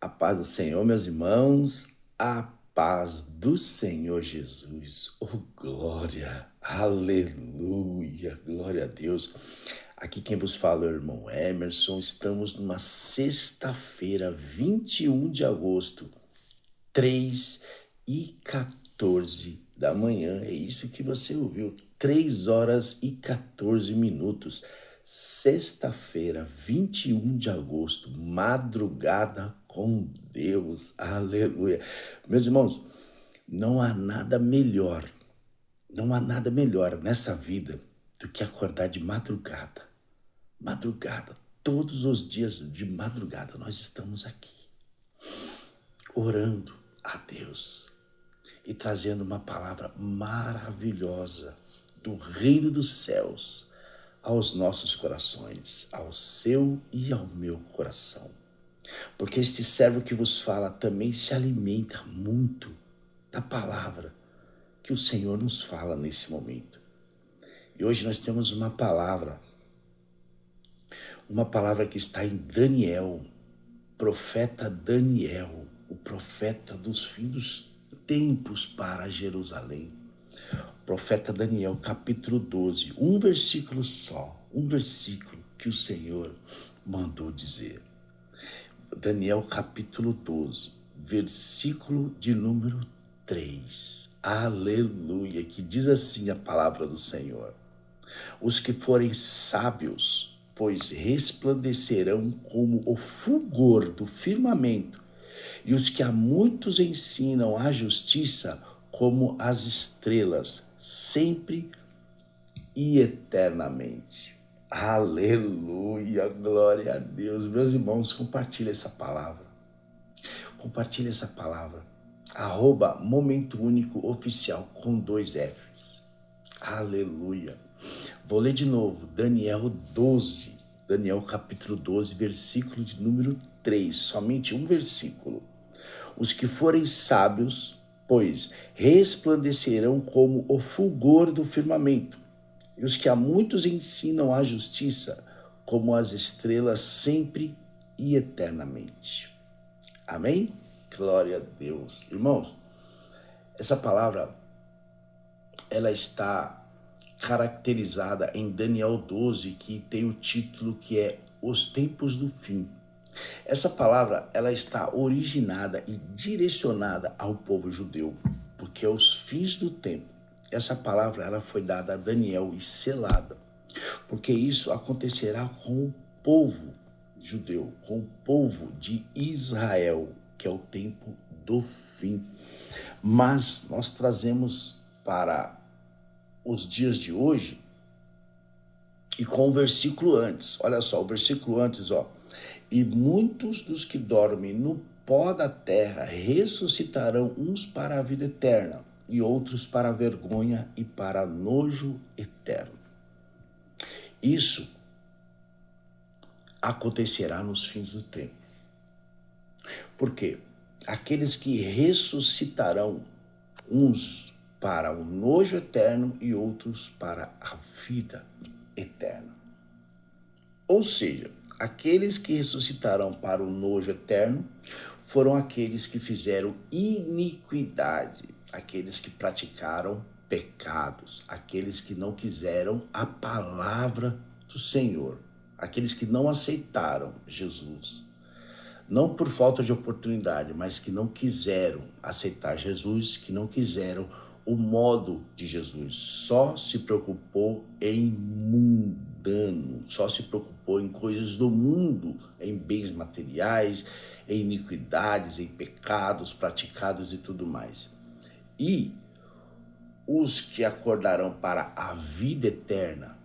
A paz do Senhor, meus irmãos, a paz do Senhor Jesus. Oh, glória, aleluia, glória a Deus. Aqui quem vos fala é o irmão Emerson. Estamos numa sexta-feira, 21 de agosto, 3h14 da manhã. É isso que você ouviu, 3h14. Sexta-feira, 21 de agosto, madrugada com Deus, aleluia. Meus irmãos, não há nada melhor, não há nada melhor nessa vida do que acordar de madrugada. Madrugada, todos os dias de madrugada nós estamos aqui, orando a Deus e trazendo uma palavra maravilhosa do reino dos céus aos nossos corações, ao seu e ao meu coração. Porque este servo que vos fala também se alimenta muito da palavra que o Senhor nos fala nesse momento. E hoje nós temos uma palavra que está em Daniel, profeta Daniel, o profeta dos fins dos tempos para Jerusalém. Profeta Daniel, capítulo 12, um versículo só, um versículo que o Senhor mandou dizer. Daniel, capítulo 12, versículo de número 3. Aleluia, que diz assim a palavra do Senhor. Os que forem sábios, pois resplandecerão como o fulgor do firmamento, e os que a muitos ensinam a justiça, como as estrelas, sempre e eternamente. Aleluia, glória a Deus. Meus irmãos, compartilhe essa palavra. Compartilhe essa palavra. @Momento Único Oficial com 2 Fs. Aleluia. Vou ler de novo, Daniel 12. Daniel capítulo 12, versículo de número 3. Somente um versículo. Os que forem sábios, pois resplandecerão como o fulgor do firmamento, e os que a muitos ensinam a justiça, como as estrelas sempre e eternamente. Amém? Glória a Deus. Irmãos, essa palavra, ela está caracterizada em Daniel 12, que tem o título que é Os Tempos do Fim. Essa palavra, ela está originada e direcionada ao povo judeu, porque é os fins do tempo. Essa palavra, ela foi dada a Daniel e selada, porque isso acontecerá com o povo judeu, com o povo de Israel, que é o tempo do fim. Mas nós trazemos para os dias de hoje e com o versículo antes. Olha só, o versículo antes, ó. E muitos dos que dormem no pó da terra ressuscitarão, uns para a vida eterna e outros para a vergonha e para nojo eterno. Isso acontecerá nos fins do tempo. Por quê? Aqueles que ressuscitarão, uns para o nojo eterno e outros para a vida eterna. Ou seja, aqueles que ressuscitarão para o nojo eterno foram aqueles que fizeram iniquidade, aqueles que praticaram pecados, aqueles que não quiseram a palavra do Senhor, aqueles que não aceitaram Jesus. Não por falta de oportunidade, mas que não quiseram aceitar Jesus, que não quiseram o modo de Jesus. Só se preocupou em mundano, só se preocupou em coisas do mundo, em bens materiais, em iniquidades, em pecados praticados e tudo mais. E os que acordarão para a vida eterna,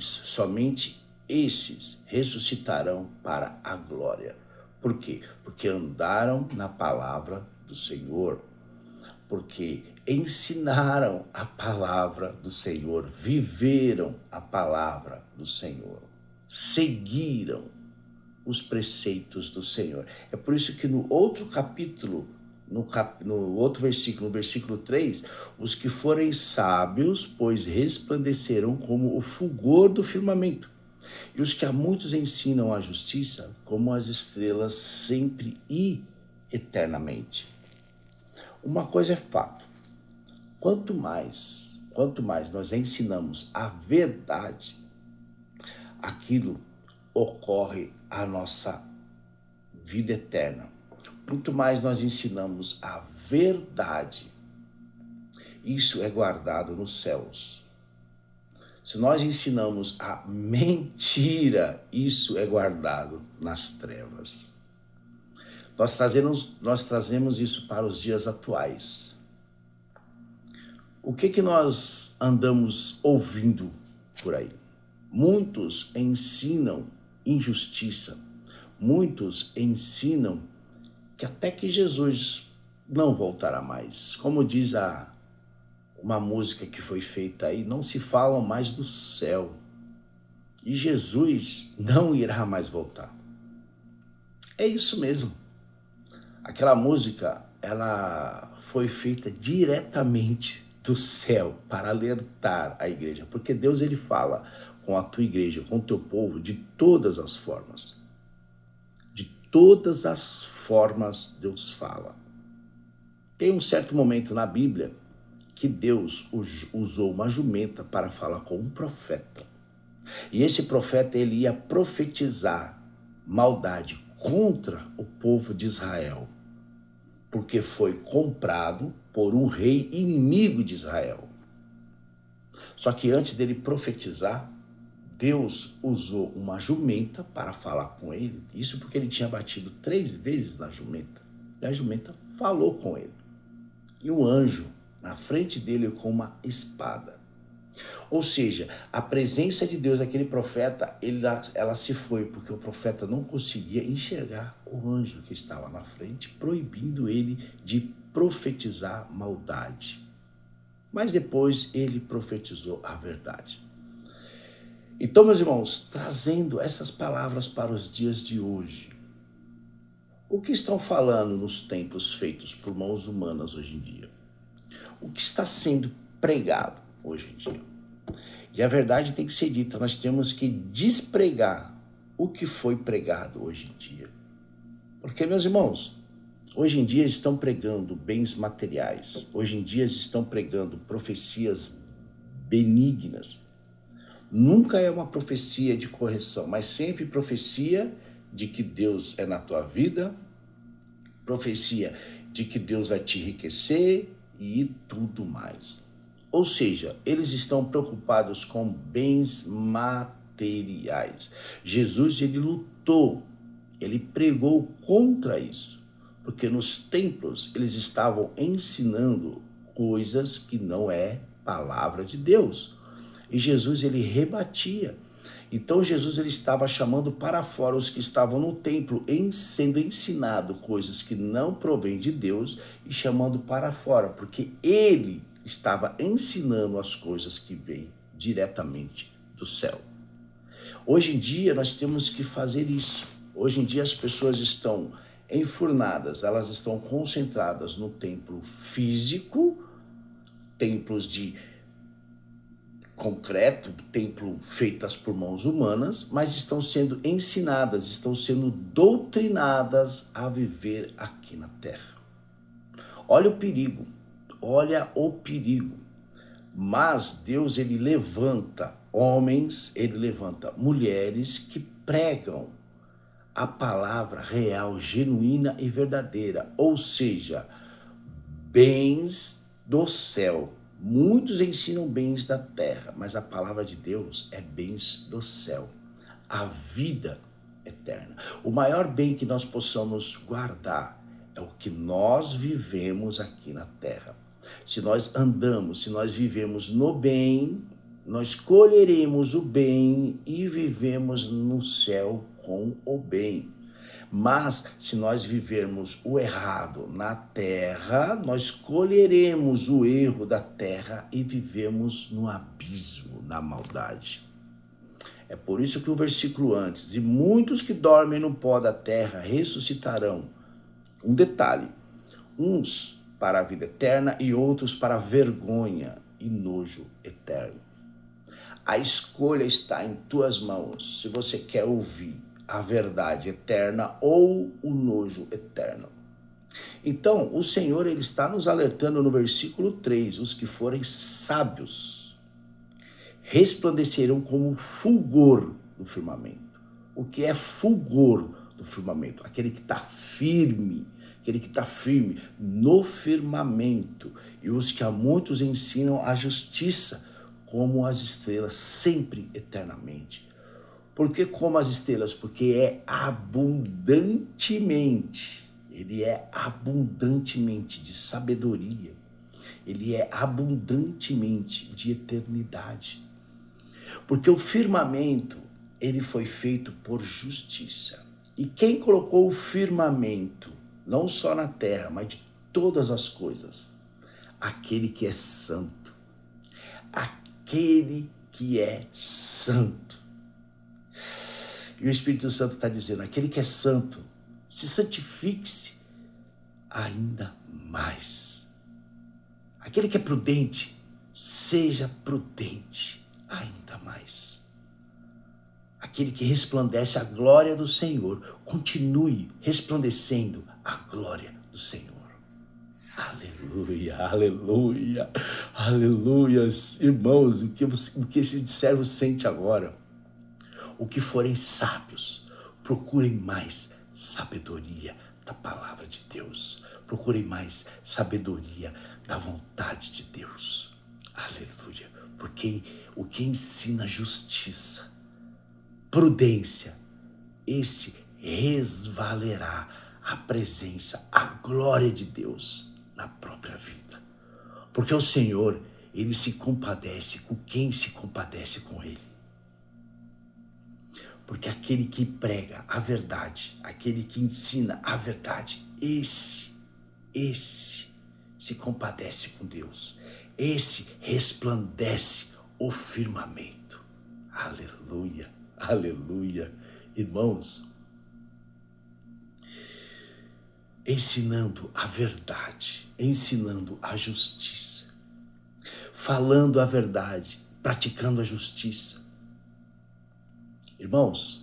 somente esses ressuscitarão para a glória. Por quê? Porque andaram na palavra do Senhor, porque ensinaram a palavra do Senhor, viveram a palavra do Senhor, seguiram os preceitos do Senhor. É por isso que no outro capítulo, no outro versículo, no versículo 3, os que forem sábios, pois resplandecerão como o fulgor do firmamento, E os que a muitos ensinam a justiça, como as estrelas, sempre e eternamente. Uma coisa é fato: quanto mais nós ensinamos a verdade, aquilo ocorre a nossa vida eterna. Quanto mais nós ensinamos a verdade, isso é guardado nos céus. Se nós ensinamos a mentira, isso é guardado nas trevas. Nós trazemos isso para os dias atuais. O que nós andamos ouvindo por aí? Muitos ensinam injustiça. Muitos ensinam que até que Jesus não voltará mais. Como diz uma música que foi feita aí, não se fala mais do céu. E Jesus não irá mais voltar. É isso mesmo. Aquela música, ela foi feita diretamente do céu para alertar a igreja. Porque Deus, ele fala com a tua igreja, com o teu povo, de todas as formas. De todas as formas Deus fala. Tem um certo momento na Bíblia que Deus usou uma jumenta para falar com um profeta. E esse profeta, ele ia profetizar maldade contra o povo de Israel, porque foi comprado por um rei inimigo de Israel. Só que antes dele profetizar, Deus usou uma jumenta para falar com ele. Isso porque ele tinha batido 3 vezes na jumenta. E a jumenta falou com ele. E um anjo na frente dele com uma espada. Ou seja, a presença de Deus daquele profeta, ela se foi, porque o profeta não conseguia enxergar o anjo que estava na frente, proibindo ele de profetizar maldade. Mas depois ele profetizou a verdade. Então, meus irmãos, trazendo essas palavras para os dias de hoje, o que estão falando nos templos feitos por mãos humanas hoje em dia? O que está sendo pregado hoje em dia? E a verdade tem que ser dita, nós temos que despregar o que foi pregado hoje em dia. Porque, meus irmãos, hoje em dia estão pregando bens materiais, hoje em dia estão pregando profecias benignas. Nunca é uma profecia de correção, mas sempre profecia de que Deus é na tua vida, profecia de que Deus vai te enriquecer e tudo mais. Ou seja, eles estão preocupados com bens materiais. Jesus, ele lutou, ele pregou contra isso, porque nos templos eles estavam ensinando coisas que não é palavra de Deus. E Jesus, ele rebatia. Então Jesus, ele estava chamando para fora os que estavam no templo, sendo ensinado coisas que não provêm de Deus e chamando para fora, porque ele estava ensinando as coisas que vêm diretamente do céu. Hoje em dia nós temos que fazer isso. Hoje em dia as pessoas estão enfurnadas, elas estão concentradas no templo físico, templos de concreto, templo feitas por mãos humanas, mas estão sendo ensinadas, estão sendo doutrinadas a viver aqui na terra. Olha o perigo, olha o perigo. Mas Deus, ele levanta homens, ele levanta mulheres que pregam a palavra real, genuína e verdadeira, ou seja, bens do céu. Muitos ensinam bens da terra, mas a palavra de Deus é bens do céu, a vida eterna. O maior bem que nós possamos guardar é o que nós vivemos aqui na terra. Se nós andamos, se nós vivemos no bem, nós colheremos o bem e vivemos no céu com o bem. Mas se nós vivermos o errado na terra, nós colheremos o erro da terra e vivemos no abismo, na maldade. É por isso que o versículo antes, e muitos que dormem no pó da terra ressuscitarão. Um detalhe, uns para a vida eterna e outros para a vergonha e nojo eterno. A escolha está em tuas mãos, se você quer ouvir a verdade eterna ou o nojo eterno. Então, o Senhor ele está nos alertando no versículo 3, os que forem sábios resplandecerão como fulgor do firmamento. O que é fulgor do firmamento? Aquele que está firme, no firmamento. E os que a muitos ensinam a justiça, como as estrelas, sempre eternamente. Por que como as estrelas? Porque é abundantemente, ele é abundantemente de sabedoria, ele é abundantemente de eternidade. Porque o firmamento, ele foi feito por justiça. E quem colocou o firmamento, não só na terra, mas de todas as coisas? Aquele que é santo. Aquele que é santo. E o Espírito Santo está dizendo, aquele que é santo, se santifique-se ainda mais. Aquele que é prudente, seja prudente ainda mais. Aquele que resplandece a glória do Senhor, continue resplandecendo a glória do Senhor. Aleluia, aleluia, aleluia. Irmãos, o que esse servo sente agora? O que forem sábios, procurem mais sabedoria da palavra de Deus. Procurem mais sabedoria da vontade de Deus. Aleluia. Porque o que ensina justiça, prudência, esse resvalerá a presença, a glória de Deus na própria vida. Porque o Senhor, ele se compadece com quem se compadece com ele. Porque aquele que prega a verdade, aquele que ensina a verdade, esse se compadece com Deus. Esse resplandece o firmamento. Aleluia, aleluia. Irmãos, ensinando a verdade, ensinando a justiça, falando a verdade, praticando a justiça. Irmãos,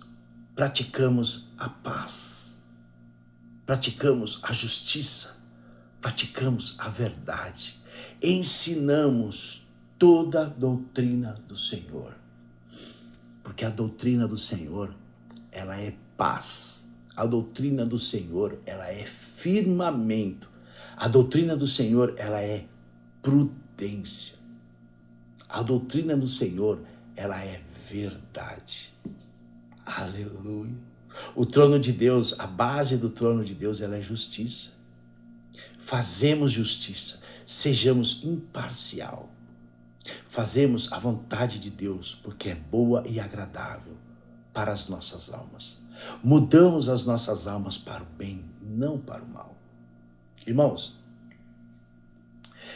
praticamos a paz, praticamos a justiça, praticamos a verdade, ensinamos toda a doutrina do Senhor. Porque a doutrina do Senhor, ela é paz. A doutrina do Senhor, ela é firmamento. A doutrina do Senhor, ela é prudência. A doutrina do Senhor, ela é verdade. Aleluia. O trono de Deus, a base do trono de Deus, ela é justiça. Fazemos justiça, sejamos imparcial. Fazemos a vontade de Deus, porque é boa e agradável para as nossas almas. Mudamos as nossas almas para o bem, não para o mal. Irmãos,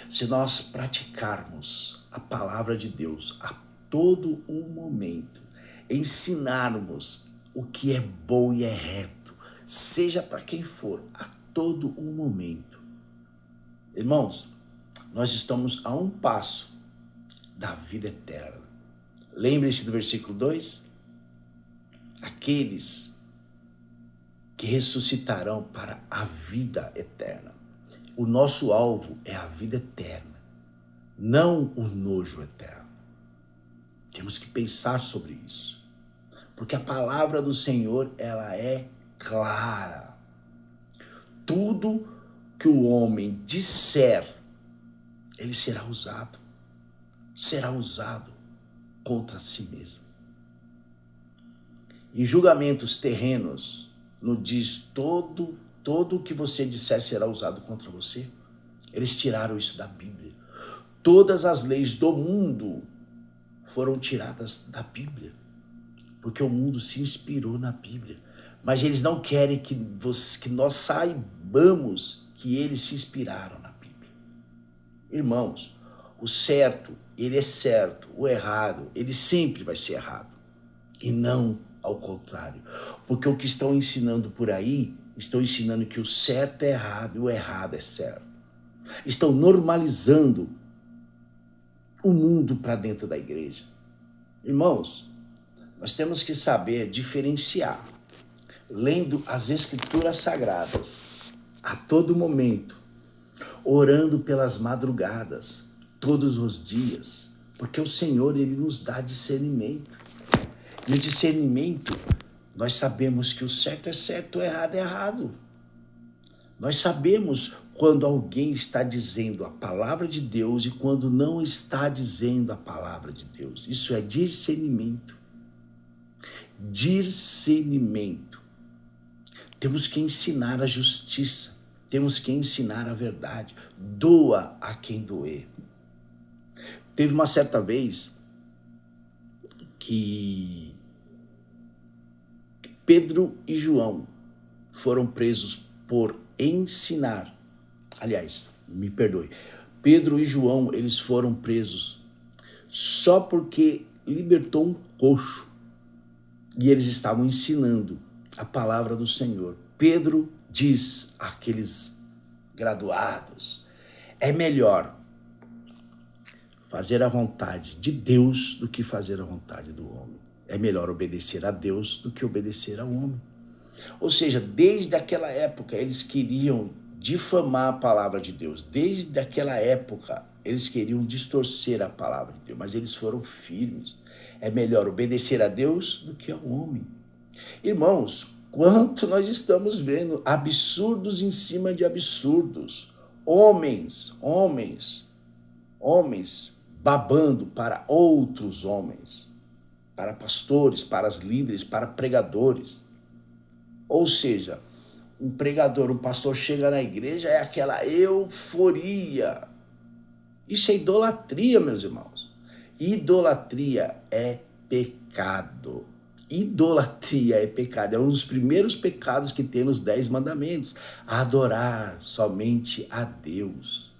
se nós praticarmos a palavra de Deus a todo o momento, ensinarmos o que é bom e é reto, seja para quem for, a todo o momento. Irmãos, nós estamos a um passo da vida eterna. Lembre-se do versículo 2? Aqueles que ressuscitarão para a vida eterna. O nosso alvo é a vida eterna, não o nojo eterno. Temos que pensar sobre isso, porque a palavra do Senhor, ela é clara. Tudo que o homem disser, ele será usado contra si mesmo. Em julgamentos terrenos, não diz todo o que você disser será usado contra você. Eles tiraram isso da Bíblia. Todas as leis do mundo foram tiradas da Bíblia, porque o mundo se inspirou na Bíblia. Mas eles não querem que nós saibamos que eles se inspiraram na Bíblia. Irmãos, o certo, ele é certo. O errado, ele sempre vai ser errado. E não ao contrário. Porque o que estão ensinando por aí, estão ensinando que o certo é errado e o errado é certo. Estão normalizando o mundo para dentro da igreja. Irmãos, nós temos que saber diferenciar, lendo as Escrituras Sagradas a todo momento, orando pelas madrugadas, todos os dias, porque o Senhor, Ele nos dá discernimento. E o discernimento, nós sabemos que o certo é certo, o errado é errado. Nós sabemos quando alguém está dizendo a palavra de Deus e quando não está dizendo a palavra de Deus. Isso é discernimento. Discernimento. Temos que ensinar a justiça. Temos que ensinar a verdade. Doa a quem doer. Teve uma certa vez que Pedro e João foram presos por ensinar. Aliás, me perdoe. Pedro e João, eles foram presos só porque libertou um coxo. E eles estavam ensinando a palavra do Senhor. Pedro diz àqueles graduados: é melhor fazer a vontade de Deus do que fazer a vontade do homem. É melhor obedecer a Deus do que obedecer ao homem. Ou seja, desde aquela época eles queriam difamar a palavra de Deus. Desde aquela época eles queriam distorcer a palavra de Deus, mas eles foram firmes. É melhor obedecer a Deus do que ao homem. Irmãos, quanto nós estamos vendo absurdos em cima de absurdos. Homens babando para outros homens, para pastores, para os líderes, para pregadores. Ou seja, um pregador, um pastor chega na igreja, é aquela euforia. Isso é idolatria, meus irmãos. Idolatria é pecado. Idolatria é pecado. É um dos primeiros pecados que tem nos 10 mandamentos. Adorar somente a Deus.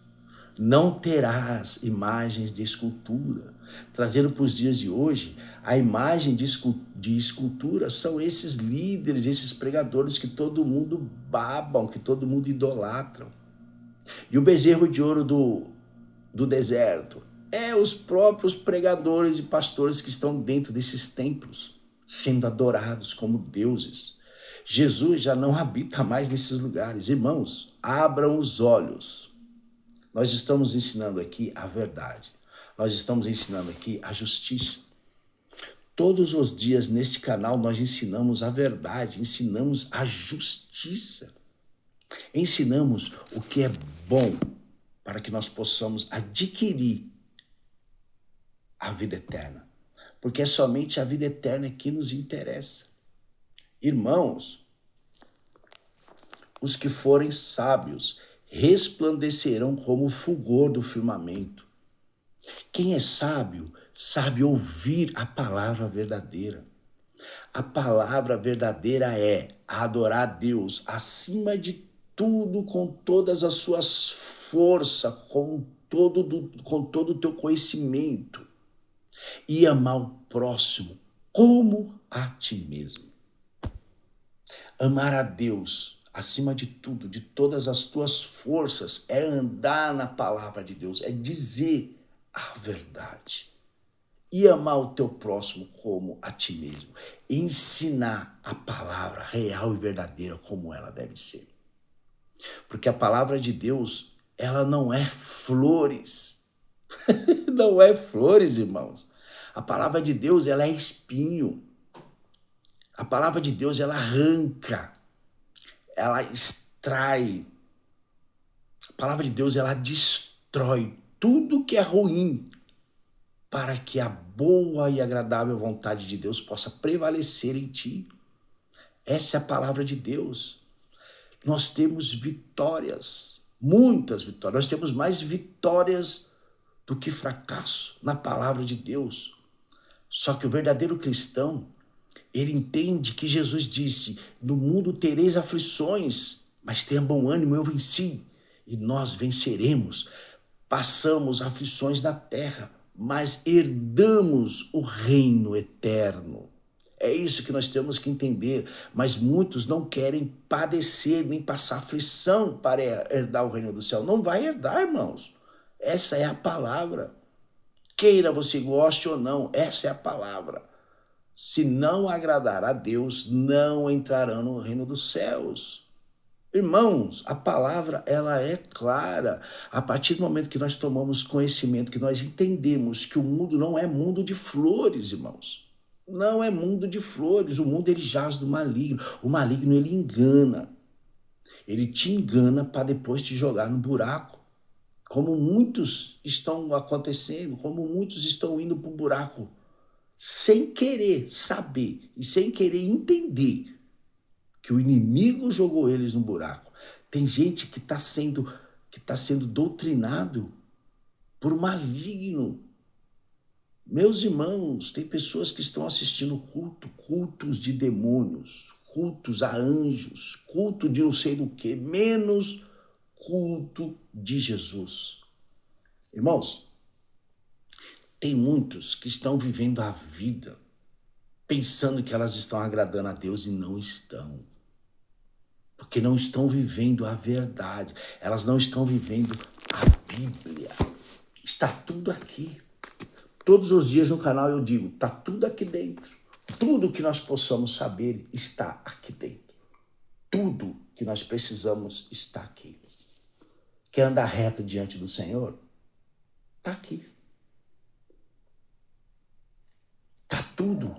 Não terás imagens de escultura. Trazendo para os dias de hoje, a imagem de escultura são esses líderes, esses pregadores que todo mundo babam, que todo mundo idolatra. E o bezerro de ouro do deserto é os próprios pregadores e pastores que estão dentro desses templos, sendo adorados como deuses. Jesus já não habita mais nesses lugares. Irmãos, abram os olhos. Nós estamos ensinando aqui a verdade. Nós estamos ensinando aqui a justiça. Todos os dias nesse canal nós ensinamos a verdade, ensinamos a justiça. Ensinamos o que é bom para que nós possamos adquirir a vida eterna. Porque é somente a vida eterna que nos interessa. Irmãos, os que forem sábios resplandecerão como o fulgor do firmamento. Quem é sábio, sabe ouvir a palavra verdadeira. A palavra verdadeira é adorar a Deus acima de tudo, com todas as suas forças, com todo o teu conhecimento. E amar o próximo como a ti mesmo. Amar a Deus acima de tudo, de todas as tuas forças, é andar na palavra de Deus, é dizer a verdade. E amar o teu próximo como a ti mesmo. Ensinar a palavra real e verdadeira como ela deve ser. Porque a palavra de Deus, ela não é flores. Não é flores, irmãos. A palavra de Deus, ela é espinho. A palavra de Deus, ela arranca. Ela extrai. A palavra de Deus, ela destrói tudo que é ruim, para que a boa e agradável vontade de Deus possa prevalecer em ti. Essa é a palavra de Deus. Nós temos vitórias, muitas vitórias. Nós temos mais vitórias do que fracasso na palavra de Deus. Só que o verdadeiro cristão, ele entende que Jesus disse: no mundo tereis aflições, mas tenha bom ânimo, eu venci. E nós venceremos. Passamos aflições na terra, mas herdamos o reino eterno. É isso que nós temos que entender. Mas muitos não querem padecer nem passar aflição para herdar o reino do céu. Não vai herdar, irmãos. Essa é a palavra. queira você goste ou não, essa é a palavra. Se não agradar a Deus, não entrarão no reino dos céus. Irmãos, a palavra ela é clara. A partir do momento que nós tomamos conhecimento, que nós entendemos que o mundo não é mundo de flores, irmãos. Não é mundo de flores. O mundo ele jaz do maligno. O maligno ele engana. Ele te engana para depois te jogar no buraco. Como muitos estão acontecendo, como muitos estão indo para o buraco, sem querer saber e sem querer entender que o inimigo jogou eles no buraco. Tem gente que está sendo doutrinado por maligno. Meus irmãos, tem pessoas que estão assistindo cultos de demônios, cultos a anjos, culto de não sei do que, menos culto de Jesus. Irmãos, tem muitos que estão vivendo a vida pensando que elas estão agradando a Deus e não estão. Porque não estão vivendo a verdade. Elas não estão vivendo a Bíblia. Está tudo aqui. Todos os dias no canal eu digo, está tudo aqui dentro. Tudo que nós possamos saber está aqui dentro. Tudo que nós precisamos está aqui. Quer andar reto diante do Senhor? Está aqui. Está tudo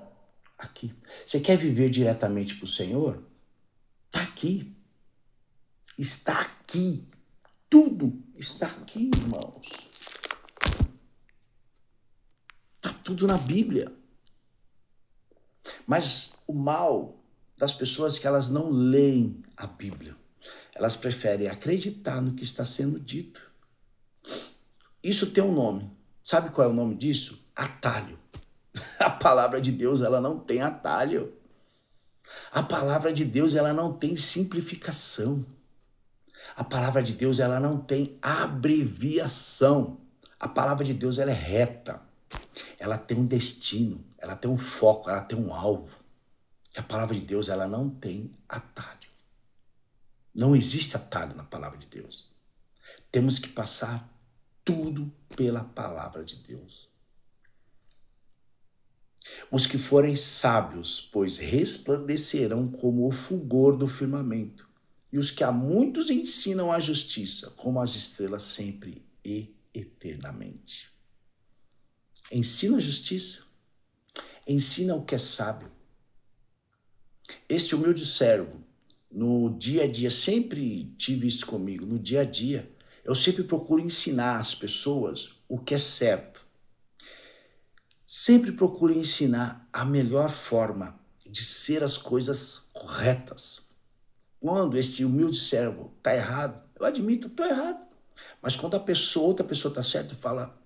aqui. Você quer viver diretamente para o Senhor? Está aqui. Está aqui. Tudo está aqui, irmãos. Está tudo na Bíblia. Mas o mal das pessoas é que elas não leem a Bíblia. Elas preferem acreditar no que está sendo dito. Isso tem um nome. Sabe qual é o nome disso? Atalho. A palavra de Deus, ela não tem atalho. A palavra de Deus, ela não tem simplificação. A palavra de Deus, ela não tem abreviação. A palavra de Deus, ela é reta. Ela tem um destino, ela tem um foco, ela tem um alvo. E a palavra de Deus, ela não tem atalho. Não existe atalho na palavra de Deus. Temos que passar tudo pela palavra de Deus. Os que forem sábios, pois resplandecerão como o fulgor do firmamento. E os que a muitos ensinam a justiça, como as estrelas sempre e eternamente. Ensina a justiça. Ensina o que é sábio. Este humilde servo, no dia a dia, sempre tive isso comigo, no dia a dia, eu sempre procuro ensinar às pessoas o que é certo. Sempre procuro ensinar a melhor forma de ser as coisas corretas. Quando este humilde servo está errado, eu admito, estou errado. Mas quando outra pessoa está certa, fala,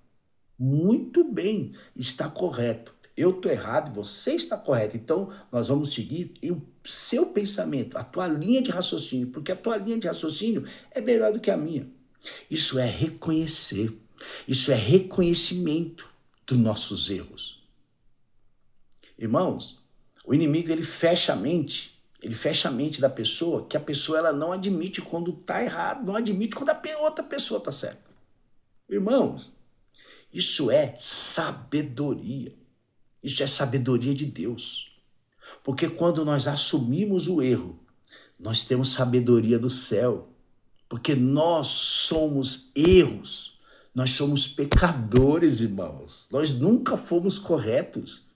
muito bem, está correto. Eu estou errado, você está correto. Então, nós vamos seguir o seu pensamento, a tua linha de raciocínio, porque a tua linha de raciocínio é melhor do que a minha. Isso é reconhecer, isso é reconhecimento dos nossos erros. Irmãos, o inimigo ele fecha a mente da pessoa, que a pessoa ela não admite quando está errado, não admite quando a outra pessoa está certa. Irmãos, isso é sabedoria. Isso é sabedoria de Deus. Porque quando nós assumimos o erro, nós temos sabedoria do céu. Porque nós somos erros. Nós somos pecadores, irmãos. Nós nunca fomos corretos.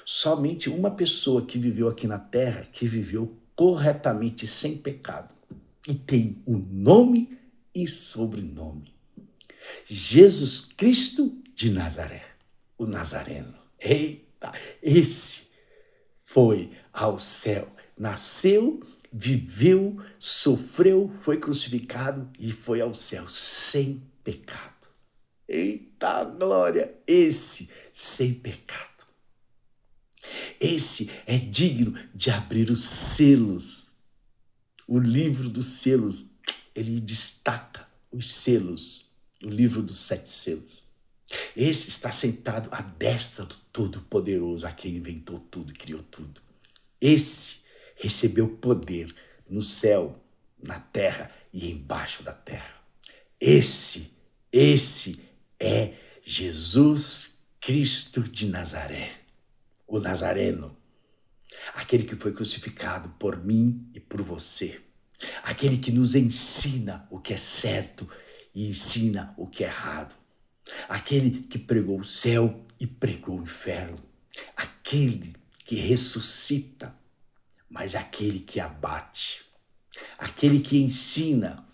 Somente uma pessoa que viveu aqui na terra, que viveu corretamente sem pecado. E tem o nome e sobrenome. Jesus Cristo de Nazaré. O Nazareno. Eita, esse foi ao céu. Nasceu, viveu, sofreu, foi crucificado e foi ao céu sem pecado. Eita glória, esse sem pecado. Esse é digno de abrir os selos. O livro dos selos, ele destaca os selos, o livro dos 7 selos. Esse está sentado à destra do Todo-Poderoso, a quem inventou tudo, criou tudo. Esse recebeu poder no céu, na terra e embaixo da terra. Esse é Jesus Cristo de Nazaré, o Nazareno, aquele que foi crucificado por mim e por você, aquele que nos ensina o que é certo e ensina o que é errado, aquele que pregou o céu e pregou o inferno, aquele que ressuscita, mas aquele que abate, aquele que ensina,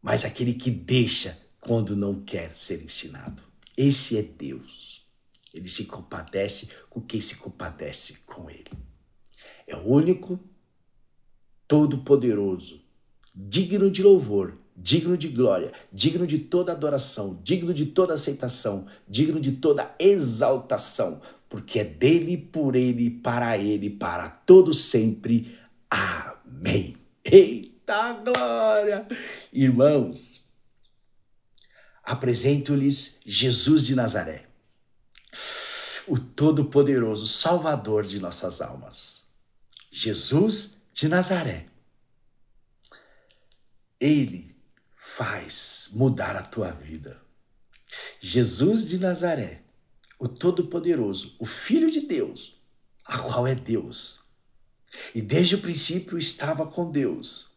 mas aquele que deixa quando não quer ser ensinado. Esse é Deus. Ele se compadece com quem se compadece com ele. É o único, todo-poderoso, digno de louvor, digno de glória, digno de toda adoração, digno de toda aceitação, digno de toda exaltação, porque é dele, por ele, para todo sempre. Amém. Eita glória! Irmãos, apresento-lhes Jesus de Nazaré, o Todo-Poderoso, Salvador de nossas almas. Jesus de Nazaré. Ele faz mudar a tua vida. Jesus de Nazaré, o Todo-Poderoso, o Filho de Deus, a qual é Deus. E desde o princípio estava com Deus.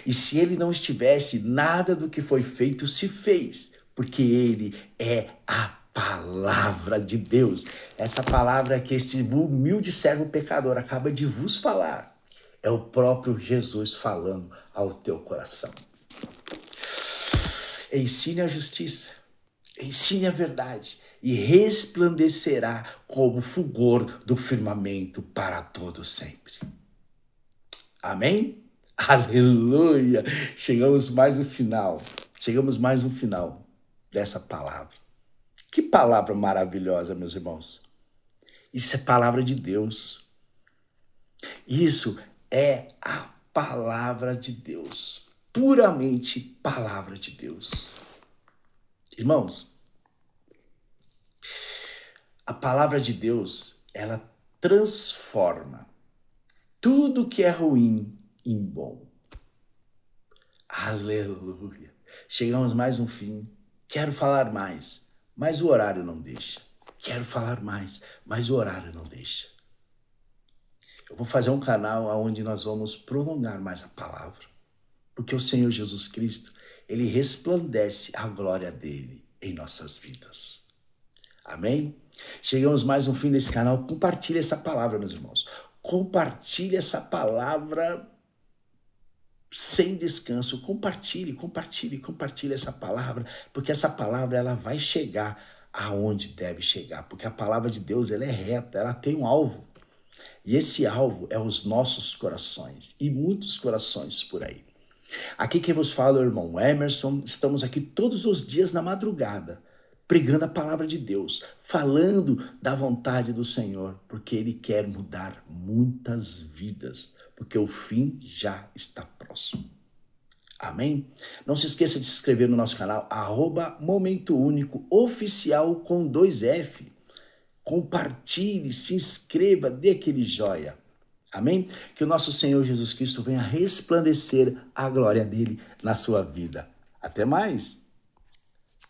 E se ele não estivesse, nada do que foi feito se fez, porque ele é a palavra de Deus. Essa palavra que este humilde servo pecador acaba de vos falar, é o próprio Jesus falando ao teu coração. Ensine a justiça, ensine a verdade, e resplandecerá como fulgor do firmamento para todo sempre. Amém? Aleluia! Chegamos mais no final dessa palavra. Que palavra maravilhosa, meus irmãos. Isso é palavra de Deus. Isso é a palavra de Deus. Puramente palavra de Deus. Irmãos, a palavra de Deus, ela transforma tudo que é ruim em bom. Aleluia. Chegamos mais um fim. Quero falar mais, mas o horário não deixa. Quero falar mais, mas o horário não deixa. Eu vou fazer um canal onde nós vamos prolongar mais a palavra. Porque o Senhor Jesus Cristo, ele resplandece a glória dele em nossas vidas. Amém? Chegamos mais um fim desse canal. Compartilhe essa palavra, meus irmãos. Compartilhe essa palavra sem descanso. Compartilhe essa palavra, porque essa palavra ela vai chegar aonde deve chegar, porque a palavra de Deus ela é reta, ela tem um alvo. E esse alvo é os nossos corações e muitos corações por aí. Aqui quem vos fala é o irmão Emerson. Estamos aqui todos os dias na madrugada, pregando a palavra de Deus, falando da vontade do Senhor, porque Ele quer mudar muitas vidas, porque o fim já está próximo. Amém? Não se esqueça de se inscrever no nosso canal, @MomentoÚnicoOficial com 2F. Compartilhe, se inscreva, dê aquele joia. Amém? Que o nosso Senhor Jesus Cristo venha resplandecer a glória dele na sua vida. Até mais!